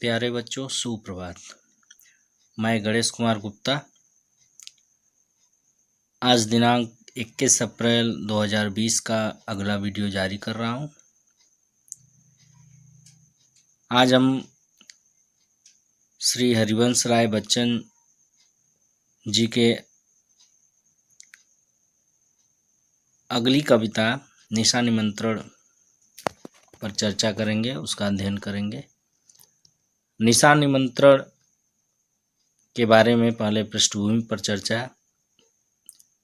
प्यारे बच्चों, सुप्रभात। मैं गणेश कुमार गुप्ता आज दिनांक 21 अप्रैल 2020 का अगला वीडियो जारी कर रहा हूं। आज हम श्री हरिवंश राय बच्चन जी के अगली कविता निशा निमंत्रण पर चर्चा करेंगे, उसका अध्ययन करेंगे। निशा निमंत्रण के बारे में पहले पृष्ठभूमि पर चर्चा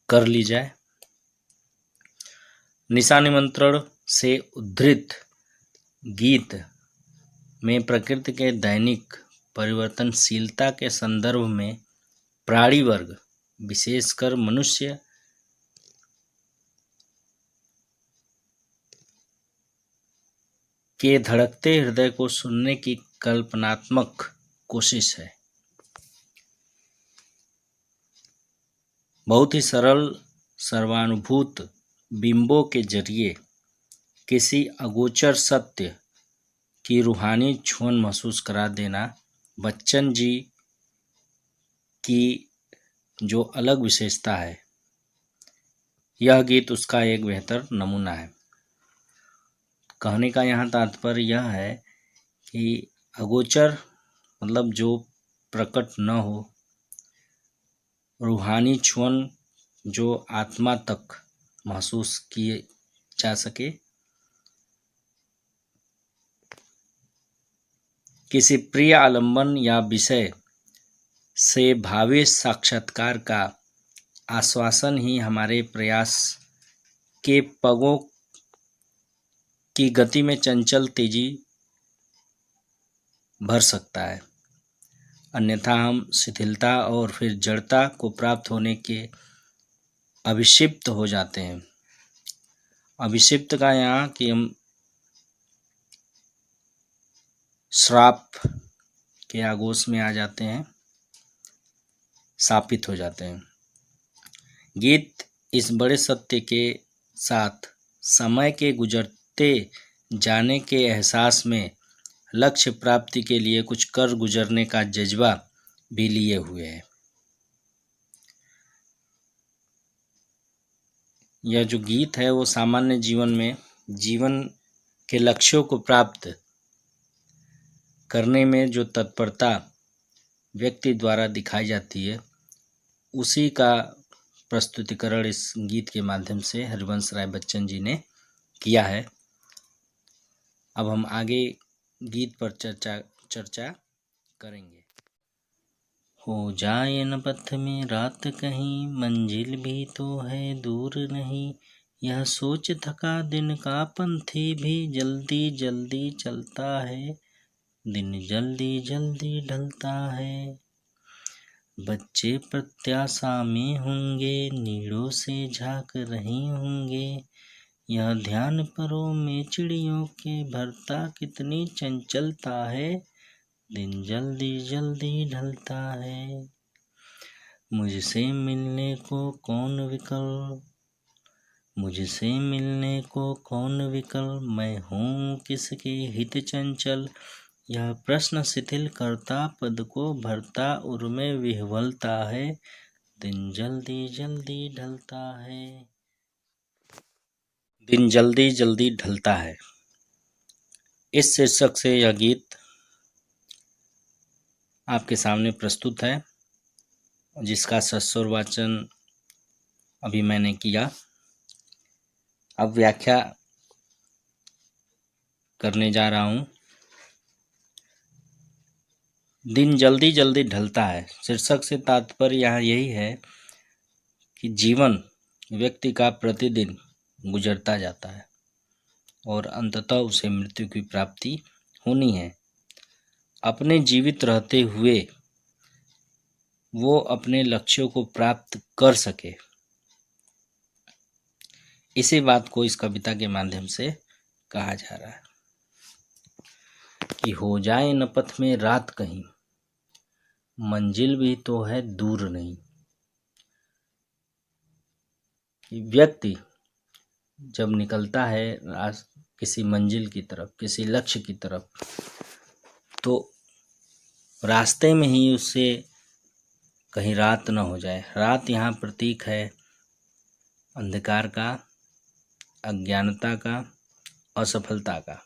कर ली जाए। निशा निमंत्रण से उद्धृत गीत में प्रकृति के दैनिक परिवर्तनशीलता के संदर्भ में प्राणी वर्ग, विशेषकर मनुष्य, के धड़कते हृदय को सुनने की कल्पनात्मक कोशिश है। बहुत ही सरल सर्वानुभूत बिंबों के जरिए किसी अगोचर सत्य की रूहानी छुअन महसूस करा देना बच्चन जी की जो अलग विशेषता है, यह गीत उसका एक बेहतर नमूना है। कहने का यहाँ तात्पर्य यह है कि अगोचर मतलब जो प्रकट न हो, रूहानी छुअन जो आत्मा तक महसूस किए जा सके, किसी प्रिय आलंबन या विषय से भावी साक्षात्कार का आश्वासन ही हमारे प्रयास के पगों की गति में चंचल तेजी भर सकता है। अन्यथा हम शिथिलता और फिर जड़ता को प्राप्त होने के अभिषिप्त हो जाते हैं। अभिषिप्त का यहाँ कि हम श्राप के आगोश में आ जाते हैं, शापित हो जाते हैं। गीत इस बड़े सत्य के साथ समय के गुजरते जाने के एहसास में लक्ष्य प्राप्ति के लिए कुछ कर गुजरने का जज्बा भी लिए हुए है। यह जो गीत है वो सामान्य जीवन में जीवन के लक्ष्यों को प्राप्त करने में जो तत्परता व्यक्ति द्वारा दिखाई जाती है, उसी का प्रस्तुतिकरण इस गीत के माध्यम से हरिवंश राय बच्चन जी ने किया है। अब हम आगे गीत पर चर्चा करेंगे। हो जाए न पथ में रात कहीं, मंजिल भी तो है दूर नहीं। यह सोच थका दिन का पंथी भी जल्दी जल्दी चलता है। दिन जल्दी जल्दी ढलता है। बच्चे प्रत्याशा में होंगे, नीड़ों से झांक रहे होंगे। यह ध्यान परों में चिड़ियों के भरता कितनी चंचलता है। दिन जल्दी जल्दी ढलता है। मुझसे मिलने को कौन विकल, मुझसे मिलने को कौन विकल, मैं हूँ किसके हित चंचल। यह प्रश्न शिथिल करता पद को भरता उर में विह्वलता है। दिन जल्दी जल्दी ढलता है। दिन जल्दी जल्दी ढलता है, इस शीर्षक से यह गीत आपके सामने प्रस्तुत है, जिसका सस्वर वाचन अभी मैंने किया। अब व्याख्या करने जा रहा हूँ। दिन जल्दी जल्दी ढलता है शीर्षक से तात्पर्य यहाँ यही है कि जीवन व्यक्ति का प्रतिदिन गुजरता जाता है और अंततः उसे मृत्यु की प्राप्ति होनी है। अपने जीवित रहते हुए वो अपने लक्ष्यों को प्राप्त कर सके, इसी बात को इस कविता के माध्यम से कहा जा रहा है कि हो जाए न पथ में रात कहीं, मंजिल भी तो है दूर नहीं। व्यक्ति जब निकलता है किसी मंजिल की तरफ, किसी लक्ष्य की तरफ, तो रास्ते में ही उससे कहीं रात न हो जाए। रात यहाँ प्रतीक है अंधकार का, अज्ञानता का, असफलता का,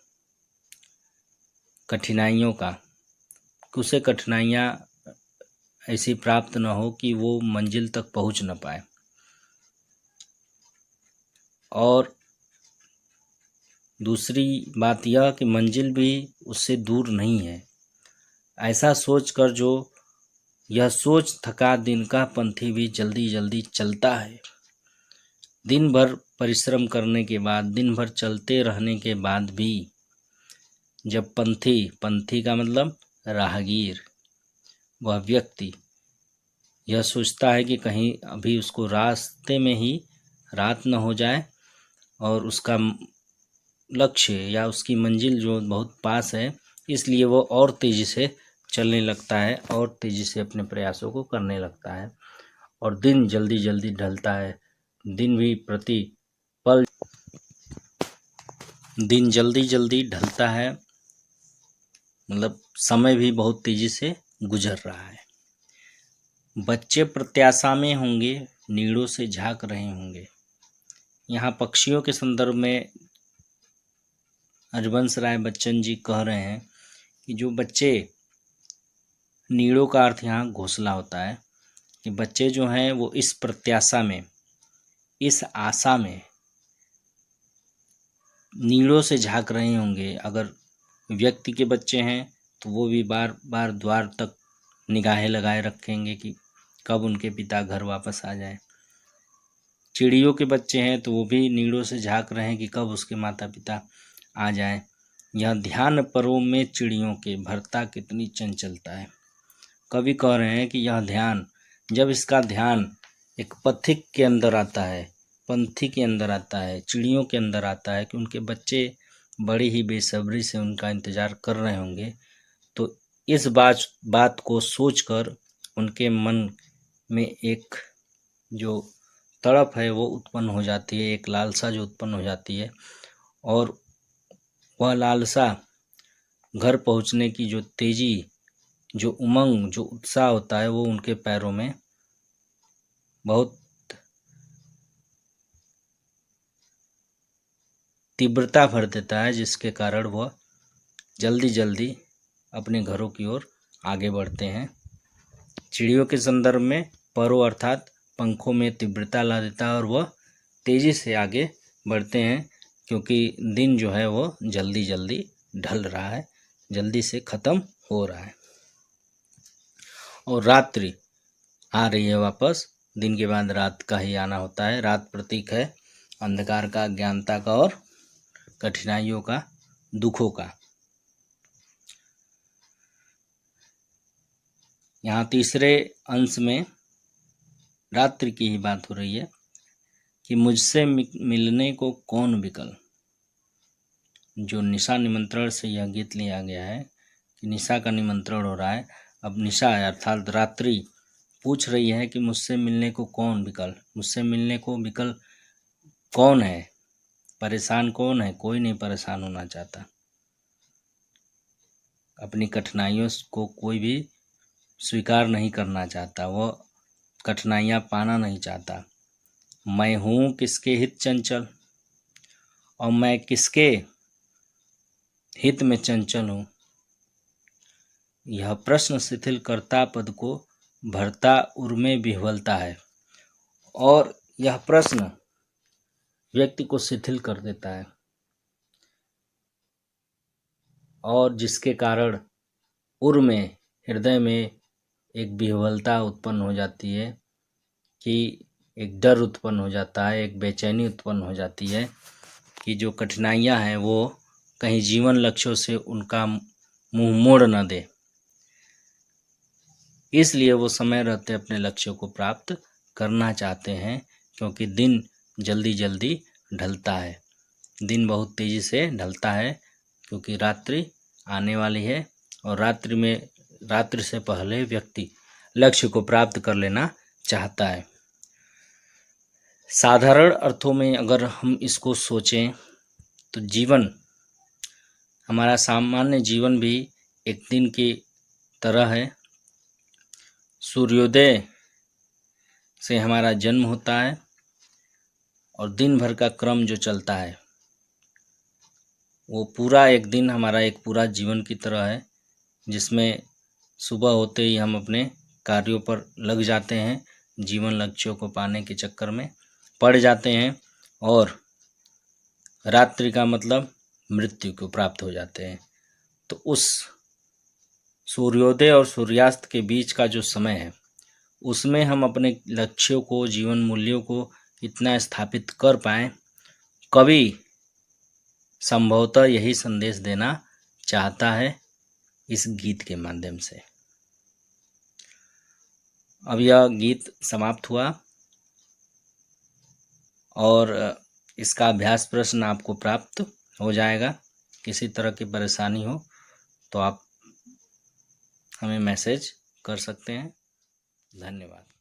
कठिनाइयों का। उसे कठिनाइयाँ ऐसी प्राप्त न हो कि वो मंजिल तक पहुंच न पाए। और दूसरी बात यह कि मंजिल भी उससे दूर नहीं है। ऐसा सोचकर जो यह सोच थका दिन का पंथी भी जल्दी जल्दी चलता है। दिन भर परिश्रम करने के बाद, दिन भर चलते रहने के बाद भी जब पंथी का मतलब राहगीर, वह व्यक्ति यह सोचता है कि कहीं अभी उसको रास्ते में ही रात न हो जाए और उसका लक्ष्य या उसकी मंजिल जो बहुत पास है, इसलिए वो और तेज़ी से चलने लगता है और तेज़ी से अपने प्रयासों को करने लगता है। और दिन जल्दी जल्दी ढलता है। दिन भी प्रति पल दिन जल्दी जल्दी ढलता है, मतलब समय भी बहुत तेज़ी से गुजर रहा है। बच्चे प्रत्याशा में होंगे, नीड़ों से झांक रहे होंगे। यहाँ पक्षियों के संदर्भ में हरिवंश राय बच्चन जी कह रहे हैं कि जो बच्चे, नीड़ों का अर्थ यहाँ घोंसला होता है, कि बच्चे जो हैं वो इस प्रत्याशा में, इस आशा में नीड़ों से झांक रहे होंगे। अगर व्यक्ति के बच्चे हैं तो वो भी बार बार द्वार तक निगाहें लगाए रखेंगे कि कब उनके पिता घर वापस आ जाए। चिड़ियों के बच्चे हैं तो वो भी नीड़ों से झांक रहे हैं कि कब उसके माता पिता आ जाएं। यह ध्यान परों में चिड़ियों के भरता कितनी चंचलता है। कवि कह रहे हैं कि यह ध्यान, जब इसका ध्यान एक पथिक के अंदर आता है, पंथी के अंदर आता है, चिड़ियों के अंदर आता है कि उनके बच्चे बड़ी ही बेसब्री से उनका इंतज़ार कर रहे होंगे, तो इस बात को सोचकर उनके मन में एक जो तड़प है वो उत्पन्न हो जाती है, एक लालसा जो उत्पन्न हो जाती है। और वह लालसा, घर पहुंचने की जो तेज़ी, जो उमंग, जो उत्साह होता है, वो उनके पैरों में बहुत तीव्रता भर देता है, जिसके कारण वह जल्दी जल्दी अपने घरों की ओर आगे बढ़ते हैं। चिड़ियों के संदर्भ में परों अर्थात पंखों में तीव्रता ला देता है और वह तेज़ी से आगे बढ़ते हैं, क्योंकि दिन जो है वो जल्दी जल्दी ढल रहा है, जल्दी से ख़त्म हो रहा है और रात्रि आ रही है वापस। दिन के बाद रात का ही आना होता है। रात प्रतीक है अंधकार का, अज्ञानता का और कठिनाइयों का, दुखों का। यहाँ तीसरे अंश में रात्रि की ही बात हो रही है कि मुझसे मिलने को कौन विकल। जो निशा निमंत्रण से यह गीत लिया गया है कि निशा का निमंत्रण हो रहा है। अब निशा अर्थात रात्रि पूछ रही है कि मुझसे मिलने को कौन विकल, मुझसे मिलने को विकल कौन है, परेशान कौन है। कोई नहीं परेशान होना चाहता। अपनी कठिनाइयों को कोई भी स्वीकार नहीं करना चाहता, वह कठिनाइयाँ पाना नहीं चाहता। मैं हूँ किसके हित चंचल और मैं किसके हित में चंचल हूँ। यह प्रश्न शिथिल करता पद को भरता उर्मे विह्वलता है। और यह प्रश्न व्यक्ति को शिथिल कर देता है और जिसके कारण उर में, हृदय में एक विह्वलता उत्पन्न हो जाती है कि एक डर उत्पन्न हो जाता है, एक बेचैनी उत्पन्न हो जाती है कि जो कठिनाइयाँ हैं वो कहीं जीवन लक्ष्यों से उनका मुंह मोड़ न दे। इसलिए वो समय रहते अपने लक्ष्यों को प्राप्त करना चाहते हैं, क्योंकि दिन जल्दी जल्दी ढलता है। दिन बहुत तेज़ी से ढलता है क्योंकि रात्रि आने वाली है और रात्रि से पहले व्यक्ति लक्ष्य को प्राप्त कर लेना चाहता है। साधारण अर्थों में अगर हम इसको सोचें तो जीवन, हमारा सामान्य जीवन भी एक दिन की तरह है। सूर्योदय से हमारा जन्म होता है और दिन भर का क्रम जो चलता है वो पूरा एक दिन हमारा एक पूरा जीवन की तरह है, जिसमें सुबह होते ही हम अपने कार्यों पर लग जाते हैं, जीवन लक्ष्यों को पाने के चक्कर में पड़ जाते हैं और रात्रि का मतलब मृत्यु को प्राप्त हो जाते हैं। तो उस सूर्योदय और सूर्यास्त के बीच का जो समय है उसमें हम अपने लक्ष्यों को, जीवन मूल्यों को इतना स्थापित कर पाएँ। कवि संभवतः यही संदेश देना चाहता है इस गीत के माध्यम से। अब यह गीत समाप्त हुआ और इसका अभ्यास प्रश्न आपको प्राप्त हो जाएगा। किसी तरह की परेशानी हो तो आप हमें मैसेज कर सकते हैं। धन्यवाद।